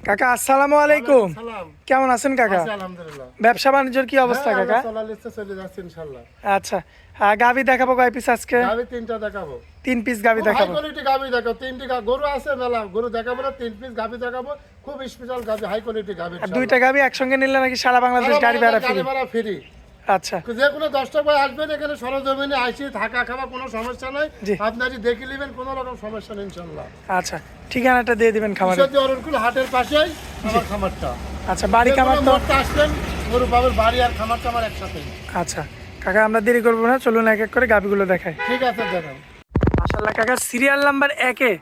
কাকা আসসালামু আলাইকুম। সালাম। কেমন আছেন কাকা? আছি আলহামদুলিল্লাহ। ব্যবসা বাণিজ্যের কি অবস্থা হ্যাঁ, কাকা? আল্লাহ চলালিতে চলে যাচ্ছে ইনশাআল্লাহ। আচ্ছা, গাভি দেখাবো কয় পিস আজকে? গাভী তিনটা দেখাবো। 3 পিস গাভি খুব হাই দেখাবো। কোয়ালিটি গাভী দেখাবো। তিনটি গরু আছে মেলা। গরু দেখাবো না, 3 পিস গাভী দেখাবো। খুব স্পেশাল গাভী, হাই কোয়ালিটি গাভী। আর দুইটা গাভি একসঙ্গে নিলে নাকি সারা বাংলাদেশ গাড়ি ভাড়া ফ্রি? গাড়ি ভাড়া ফ্রি। আচ্ছা, যে কোনো 10টা ভাই আসবেন এখানে সরজমিনে আইসি থাকা খাওয়া কোনো সমস্যা নাই। জি। আপনারা দেখে নেবেন, কোনো রকম সমস্যা নেই ইনশাআল্লাহ। আচ্ছা, ঠিকানাটা দিয়ে দিবেন খামারে। সত্যি অরণকুল হাটের পাশেই আমার খামারটা। আচ্ছা, বাড়ি খামার তো। মোড়টা আসবেন, গরু পাবেন, বাড়ি আর খামারটা আমার একসাথেই। আচ্ছা কাকা, আমরা দেরি করবো না, চলুন এক এক করে গাভিগুলো দেখাই। ঠিক আছে, দেখান। মাশাআল্লাহ কাকা, সিরিয়াল নাম্বার 1-এ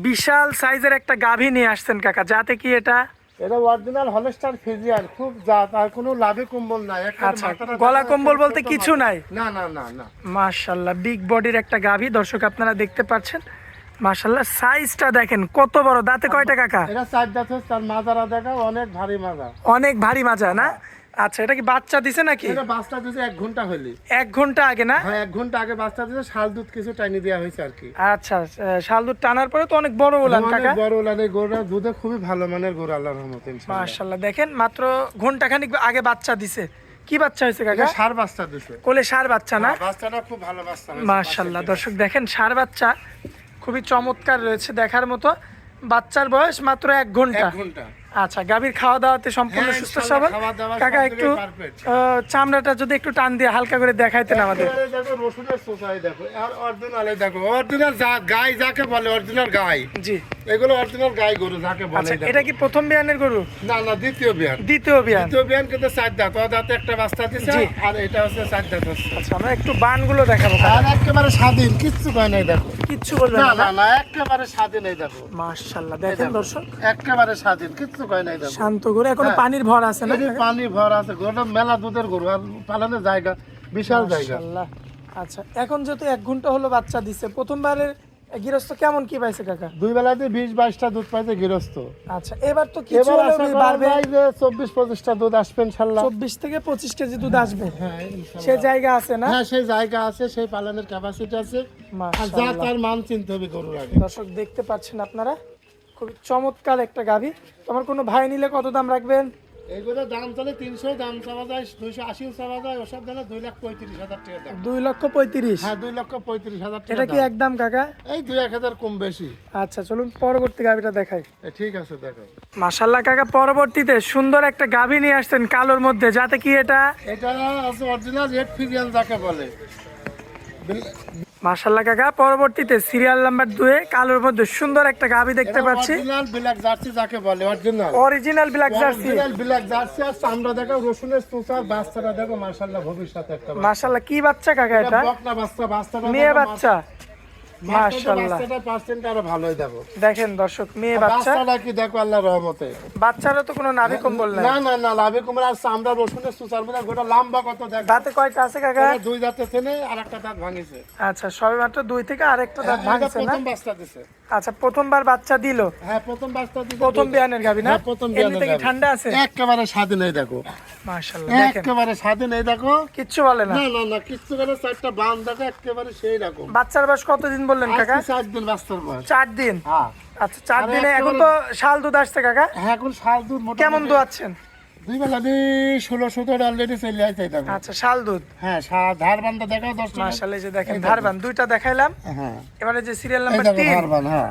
বিশাল সাইজের একটা গাভি নিয়ে আসছেন কাকা। যাতে কি এটা? এটা অরিজিনাল হলস্টার ফিজিয়ান, খুব জাত, আর কোনো লাভে কম্বল নাই। আচ্ছা, গলা কম্বল বলতে কিছু নাই? না না না না। মাশাআল্লাহ, বিগ বডির একটা গাভি দর্শক আপনারা দেখতে পাচ্ছেন। মাশাআল্লাহ, সাইজটা দেখেন কত বড়। দাঁতে কয়টা কাকা? এটা 4 দাঁত, তার মাজারা দেখা অনেক ভারী মাজা। অনেক ভারী মাজা না? আচ্ছা, এটা কি বাচ্চা দিছে নাকি? এটা বাচ্চা দিছে 1 ঘন্টা হইলি। 1 ঘন্টা আগে না? হ্যাঁ, 1 ঘন্টা আগে বাচ্চা দিছে, শাল দুধ কিছু টাইনি দেওয়া হয়েছে আর কি। আচ্ছা, শাল দুধ টানার পরে তো অনেক বড় ওলান অনেক কাকা। বড় ওলান, এই গরুটা দুধে খুবই ভালো মানের গরু, আল্লাহর রহমতে ইনশাআল্লাহ। মাশাআল্লাহ, দেখেন মাত্র ঘন্টা খানিক আগে বাচ্চা দিছে। কি বাচ্চা হয়েছে কাকা? এটা ষাঁড় বাচ্চা দিছে। কোলে ষাঁড় বাচ্চা না? হ্যাঁ, বাচ্চাটা খুব ভালো বাচ্চা হয়েছে। মাশাআল্লাহ, দর্শক দেখেন ষাঁড় বাচ্চা খুবই চমৎকার রয়েছে দেখার মতো। বাচ্চার বয়স মাত্র 1 ঘন্টা। 1 ঘন্টা। আচ্ছা, গাভীর খাওয়া দাওয়াতে সম্পূর্ণ হ্যাঁ, সুস্থ ইনশাআল্লাহ, সবল। খাওয়া দাওয়া কাকা সব একটু দিকেই perfect। চামড়াটা যদি একটু টান দিয়ে হালকা করে দেখাইতেন আমাদের। একেবারে দেখো রসুনের চোষাই দেখো, আর অরিজিনাল এই দেখো, অরিজিনাল গাই যাকে বলে, অরিজিনাল গাই। জি। এগুলো অরিজিনাল গাই গরু যাকে বলে। আচ্ছা, এই দেখো। এটা কি প্রথম বিয়ানের গরু? না না, দ্বিতীয় বিয়ান। দ্বিতীয় বিয়ান। দ্বিতীয় বিয়ান কিন্তু 4 দাঁত, ও দাঁতে একটা বাচ্চা দিছে, জি। আর এটা হচ্ছে 4 দাঁত হচ্ছে। আচ্ছা, আমরা একটু বানগুলো দেখাবো আর কাকা। একেবারে স্বাধীন, কিচ্ছু কয় নাই দেখো। কিচ্ছু বলবেন না না? না না, একেবারে স্বাধীন এই দেখো। মাশাআল্লাহ, দেখেন দর্শক একেবারে স্বাধীন, কিচ্ছু কয় নাই দেখো। শান্ত গরু, এখনো হ্যাঁ। পানির ভর আছে না? এই যে পানি ভর আছে, গরুটা মেলা দুধের গরু, আর পালানোর জায়গা বিশাল জায়গা। মাশাআল্লাহ। আচ্ছা, এখন যেহেতু 1 ঘন্টা হলো বাচ্চা দিছে, প্রথমবারের গৃহস্থ কেমন কি পাইছে কাকা? দুই বেলাতে 20-22টা দুধ পাইছে গৃহস্থ। আচ্ছা, এবার তো কিছু এবার হলেও আশা করা বাড়বে। যায় যে 24-25টা দুধ আসবে ইনশাআল্লাহ। 24 থেকে 25 কেজি দুধ আসবে। হ্যাঁ ইনশাআল্লাহ। সে জায়গা আছে না? হ্যাঁ, সেই জায়গা আছে, সেই পালনের ক্যাপাসিটি আছে। আর যা মাশাআল্লাহ। তার মান চিনতে হবে গরুর আগে। দর্শক দেখতে পাচ্ছেন আপনারা, খুবই চমৎকার একটা গাভী। তোমার কোনো ভাই নিলে কত দাম রাখবেন? এইগুলো দাম চলে 300, দাম চাওয়া যায় 280 চাওয়া যায়, ওসব দামে 2,35,000 টাকা দাম। 2,35,000। হ্যাঁ, 2,35,000 টাকা এটা কি দাম। একদম কাকা? এই 2-1,000 কম বেশি। আচ্ছা, চলুন পরবর্তী গাভীটা দেখাই। ঠিক আছে, দেখো। মাশাআল্লাহ কাকা, পরবর্তীতে সুন্দর একটা গাভী নিয়ে আসছেন কালোর মধ্যে। যাতে কি এটা? এটা আছে অরিজিনাল রেড ফিজিয়ান যাকে বলে। মাশাআল্লাহ কাকা, পরবর্তীতে সিরিয়াল নাম্বার 2-এ কালোর মধ্যে সুন্দর একটা গাভী দেখতে পাচ্ছি। অরিজিনাল ব্ল্যাক জার্সি যাকে বলে, original. Original black jersey. Original black jersey, আর চামড়া দেখো রসুনের চোষার, বাচ্চাটা দেখো মাশাআল্লাহ, ভবিষ্যতে একটা বাচ্চা। মাশাআল্লাহ, কি বাচ্চা কাকা এটা এটা? বকনা বাচ্চা, বাচ্চাটা মেয়ে দেখো, বাচ্চা। মাশাআল্লাহ, বাচ্চাটা পার্সেন্ট আরো ভালোই দেখো। দেখেন দর্শক, মেয়ে বাচ্চা। বাচ্চাটা কি দেখো, আল্লাহর রহমতে। বাচ্চারও তো কোনো নাভি কম্বল নাই। না না না, লাভে কুমড়া, আর চামড়া রসুনের চোষার মধ্যে গোটা লম্বা কত দেখো। দাঁতে কয়টা আছে কাকা? এটা 2 দাঁতে ছেলে, আর একটা দাঁত ভাঙিছে। আচ্ছা, সবে মাত্র 2 থেকে আরেকটা দাঁত এটা ভাঙছে না? প্রথম বাচ্চা দিছে। আচ্ছা, প্রথমবার বাচ্চা দিল। হ্যাঁ, প্রথম বাচ্চা দিছে। প্রথম বিয়ানের গাভী না? হ্যাঁ, প্রথম বিয়ানের এমনিতে কি গাভী। ঠান্ডা আছে? একেবারে স্বাধীন এই দেখো। মাশাআল্লাহ, দেখেন একেবারে স্বাধীন এই দেখো। কিচ্ছু বলে না। না না না, কিচ্ছু করে 4টা বান দেখো, একেবারে সেই রকম। বাচ্চার বয়স কতদিন বললেন কাকা? আজকে 4 দিন বাচ্চার বয়স। 4 দিন। হ্যাঁ। আচ্ছা, 4 আরে দিনে এখন একেবারে- তো শাল দুধ আসছে কাকা। হ্যাঁ, এখন শাল দুধ মোটামুটি কেমন দোয়াচ্ছেন? দুই বেলা দিয়ে 16-17 অলরেডি চলে আসছে এই দেখো। আচ্ছা, শাল দুধ। হ্যাঁ, ধার বানটা দেখাও 10 টাকা। মাশাআল্লাহ, এই যে দেখেন এই দেখো। ধারবান দুইটা দেখাইলাম। হ্যাঁ, এবারে যে সিরিয়াল এই নাম্বার দেখো 3, ধার বান। হ্যাঁ,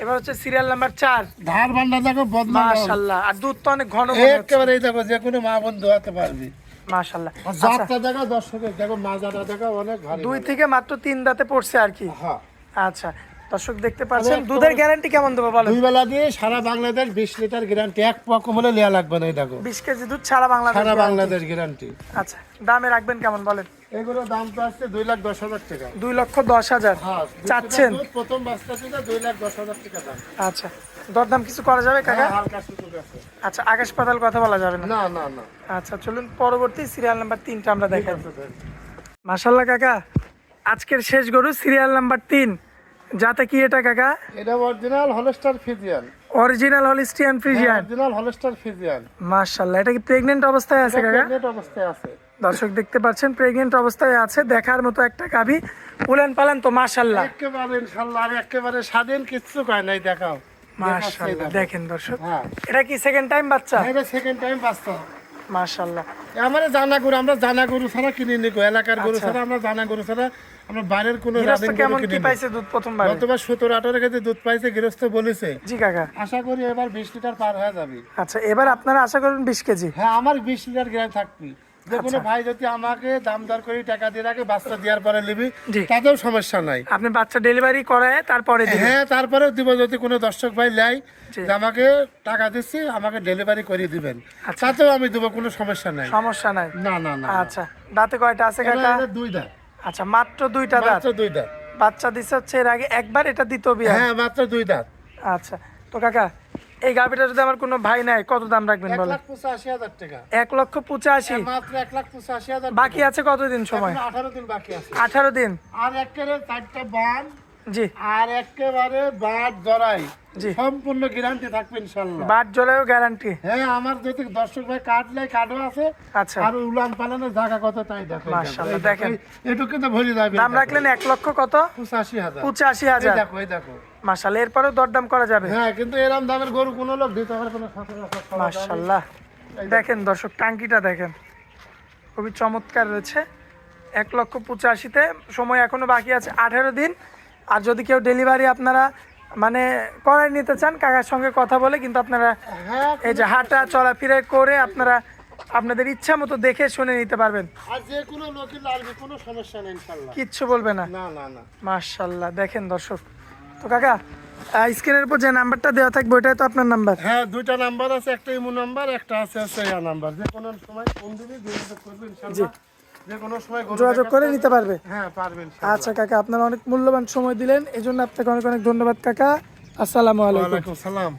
এবার হচ্ছে সিরিয়াল নাম্বার 4। ধার বানটা দেখো, বদনা। মাশাআল্লাহ, আর দুধ তো অনেক ঘন মনে হচ্ছে। একেবারে এই দেখো, যে কোনো মা বোন দোয়াতে পারবি। মাশাআল্লাহ। আর আচ্ছা, জাতটা দেখো, দর্শকের দেখো, মাজাটা দেখো অনেক ভারী। 2 থেকে মাত্র 3 দাঁতে পড়ছে আর কি। হ্যাঁ, আচ্ছা, দর্শক দেখতে পাচ্ছেন। আমি দুধের গ্যারান্টি কেমন দেবো বলেন? দুই বেলা দিয়ে সারা বাংলাদেশ 20 লিটার গ্যারান্টি, 1 পোয়া কমলে নেওয়া লাগবে না এই দেখো। 20 কেজি দুধ সারা বাংলাদেশ সারা guarantee। বাংলাদেশ গ্যারান্টি। আচ্ছা, দামে রাখবেন কেমন বলেন? এগুলো দাম তো আসছে 2,10,000 টাকা। 2,10,000 হ্যাঁ, চাচ্ছেন? প্রথম বাচ্চা থেকে 2,10,000 টাকা দাম। আচ্ছা, দরদাম কিছু করা যাবে কাকা? হ্যাঁ, হালকা সুযোগ আছে। আচ্ছা, আকাশ পাতাল কথা বলা যাবে না। না না না, আচ্ছা, চলুন পরবর্তী সিরিয়াল নাম্বার 3টা আমরা ঠিক দেখাই। আছে, দেখ। মাশাআল্লাহ কাকা, আজকের শেষ গরু সিরিয়াল নাম্বার 3। যাতে কি এটা কাকা? এটা original Holstein Friesian. Original Holstein Friesian. Original Holstein Friesian. মাশাআল্লাহ, এটা কি প্রেগন্যান্ট অবস্থায় আছে কাকা? প্রেগনেন্ট অবস্থায় আছে। দর্শক দেখতে পাচ্ছেন, প্রেগন্যান্ট অবস্থায় আছে। দেখার মতো একটা গাভী, উলান পালান তো মাশাআল্লাহ। একেবারে ইনশাআল্লাহ, আর একেবারে স্বাধীন, কিচ্ছু কয় নাই দেখাও। মাশাআল্লাহ দেখেন দর্শক, হ্যাঁ এটা কি সেকেন্ড টাইম বাচ্চা? এটা সেকেন্ড টাইম বাচ্চা। মাশাআল্লাহ। আমার জানা গরু, আমরা জানা গরু ছাড়া কিনে নিই গো, এলাকার গরু আচ্ছা। ছাড়া আমরা জানা গরু ছাড়া আমরা বাইরের কোনো গৃহস্থ রানিং গরু কেমন কিনে কি নিই। পাইছে দুধ প্রথমবার? গতবার 17-18 কেজি দুধ পাইছে, গৃহস্থ বলেছে। জি কাকা। আশা করি এবার 20 লিটার পার হয়ে যাবে। আচ্ছা, এবার আপনারা আশা করেন 20 কেজি? হ্যাঁ, আমার 20 লিটার গ্যারান্টি থাকবে। যে কোনো আচ্ছা। ভাই যদি আমাকে দাম দর করে টাকা দিয়ে রাখে, বাচ্চা দেওয়ার পরে নিবি, জি। তাতেও সমস্যা নাই। আপনি বাচ্চা ডেলিভারি করায় তারপরে দিবেন? হ্যাঁ, তারপরেও দিব। যদি কোনো দর্শক ভাই লাই জি। যে আমাকে টাকা দিচ্ছি, আমাকে ডেলিভারি করে দিবেন, আচ্ছা। তাতেও আমি দেবো, কোনো সমস্যা নাই। সমস্যা নাই। না না না। আচ্ছা, দাঁতে কয়টা আছে কাকা? এটা 2 দাঁত। আচ্ছা, মাত্র 2টা দাঁত। মাত্র 2 দাঁত। বাচ্চা দিছে হচ্ছে এর আগে একবার, এটা দ্বিতীয় বিয়ে? হ্যাঁ, মাত্র 2 দাঁত। আচ্ছা, তো কাকা এই গাভিটা যদি আমার কোনো ভাই নেয় কত দাম রাখবেন বলেন? 1,85,000 টাকা। 1,85,000। মাত্র 1,85,000। বাকি আছে কতদিন সময়? 18 দিন বাকি আছে। 18 দিন। আর একেবারে 4টা বান, জি আর একেবারে বাট জড়াই, জি। সম্পূর্ণ গ্যারান্টি থাকবে ইনশাআল্লাহ। বাট জলেও গ্যারান্টি? হ্যাঁ, আমার যদি দর্শক ভাই কাটলে কাটও আছে। আচ্ছা, আর উলান পালানোর জায়গা কত তাই দেখো। মাশাআল্লাহ, দেখেন। এটুকু তো ভরে যাবে। দাম রাখলেন 1 লক্ষ কত? 85,000। 85,000। দেখো, এই দেখো। মাশাআল্লাহ, এরপরেও দরদাম করা যাবে? হ্যাঁ, কিন্তু এরকম দামের গরু কোনো লোক দিতে পারে কোনো সচরাচর পাওয়া যাবে না। মাশাআল্লাহ, দেখেন দর্শক, টাঙ্কিটা দেখেন খুবই চমৎকার রয়েছে। 1,85,000-তে সময় এখনো বাকি আছে 18 দিন। আর যদি কেউ ডেলিভারি আপনারা মানে করাই নিতে চান, কাকার সঙ্গে কথা বলে কিন্তু আপনারা হ্যাঁ, এই যে হাঁটা চলাফেরা করে আপনারা আপনাদের ইচ্ছা মতো দেখে শুনে নিতে পারবেন। আর যে কোনো লোকের লাগবে, কোনো সমস্যা নেই ইনশাআল্লাহ। কিচ্ছু বলবে না? না না না। মাশাআল্লাহ, দেখেন দর্শক। তো কাকা স্ক্রিনের উপর যে নাম্বারটা দেওয়া থাকবে ওইটাই তো আপনার নাম্বার? হ্যাঁ, 2টা নাম্বার আছে, একটা ইমো নাম্বার, একটা আছে ইয়া নাম্বার। যে কোনো সময় ফোন দিবি, যোগাযোগ করবে ইনশাআল্লাহ। যে কোনো সময় গরু যোগাযোগ করে নিতে পারবে? হ্যাঁ, পারবেন ইনশাআল্লাহ। আচ্ছা কাকা, আপনারা অনেক মূল্যবান সময় দিলেন, এই জন্য আপনাকে অনেক অনেক ধন্যবাদ কাকা। আসসালামু আলাইকুম। ওয়ালাইকুম সালাম।